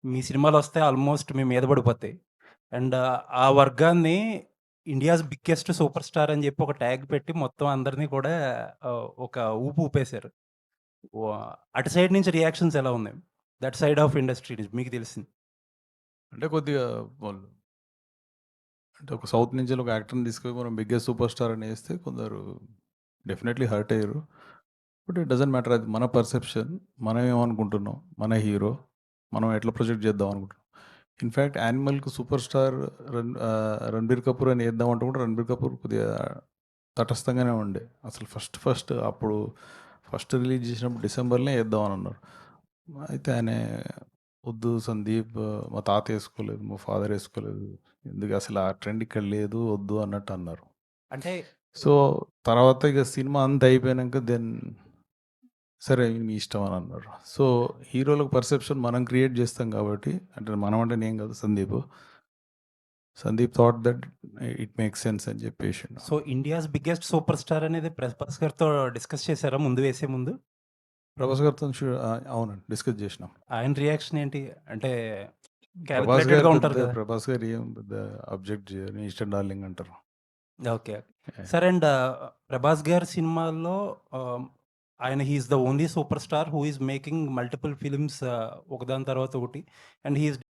మీ సినిమాలొస్తే almost మీ మీద పడిపోతాయి. And ఆ వర్గాన్ని ఇండియాస్ బిగ్గెస్ట్ సూపర్ స్టార్ అని జెప్పి ఒక ట్యాగ్ పెట్టి మొత్తం అందరిని కూడా ఒక ఊపు ఊపేశారు. వ అటు సైడ్ నుంచి రియాక్షన్స్ ఎలా ఉన్నాయి? దట్ సైడ్ ఆఫ్ ఇండస్ట్రీ నుంచి మీకు తెలిసింది. అంటే కొద్దిగా వాళ్ళు అంటే ఒక సౌత్ నుంచి ఒక యాక్టర్‌ని తీసుకొని మనం బిగ్గెస్ట్ సూపర్ స్టార్ అని ఏస్తే కొందరు డెఫినెట్‌లీ హర్ట్ అయ్యారు. బట్ ఇట్ డజంట్ మ్యాటర్, అది మన పర్సెప్షన్. మనం ఏమనుకుంటున్నాం, మన హీరో, మనం ఎట్లా ప్రొజెక్ట్ చేద్దాం అనుకుంటున్నాం. ఇన్‌ఫాక్ట్ 'యానిమల్‌కి' సూపర్ స్టార్ 'రణబీర్ కపూర్' అని ఏద్దామంటే కూడా 'రణబీర్ కపూర్' కొద్దిగా తటస్థంగానే ఉండే. అసలు ఫస్ట్ అప్పుడు ఫస్ట్ రిలీజ్ చేసినప్పుడు డిసెంబర్‌లోనే ఏద్దామని అన్నారు. అయితే ఆయన "వద్దు సందీప్, మా తాత ఏసుకోలేదు, మా ఫాదర్ ఏసుకోలేదు. ఎందుకు అసలు ఆ ట్రెండ్ ఇక్కడ లేదు, వద్దు" అన్నట్టు అన్నారు. అంటే సో, తర్వాత ఇక సినిమా అంతా అయిపోయినాక సరే మీ ఇష్టం అని అన్నారు. సో, హీరోలకు పర్సెప్షన్ మనం క్రియేట్ చేస్తాం కాబట్టి, అంటే మనం అంటే నేను కాదు, Sandeep thought that it makes sense అని చెప్పేసిండు. So, India's biggest super star అనేది 'ప్రభాస్' గారితో డిస్కస్ చేసారా ముందు వేసే ముందు? ప్రభాస్ గారితోని అవునండి, డిస్కస్ చేసినాం. ఆయన రియాక్షన్ ఏంటి? అంటే ప్రభాస్ గారు కాలిక్యులేటెడ్‌గా ఉంటారు కదా! ఏం పెద్ద అబ్జెక్ట్ చేయరు. నీ ఇష్టం డార్లింగ్ అంటారు. ఓకే. యాహ్! సరే అండ్ 'ప్రభాస్' గారి సినిమాల్లో ఆయన he is the only super star who is making multiple films ఒకదాని తర్వాత ఒకటి. And he is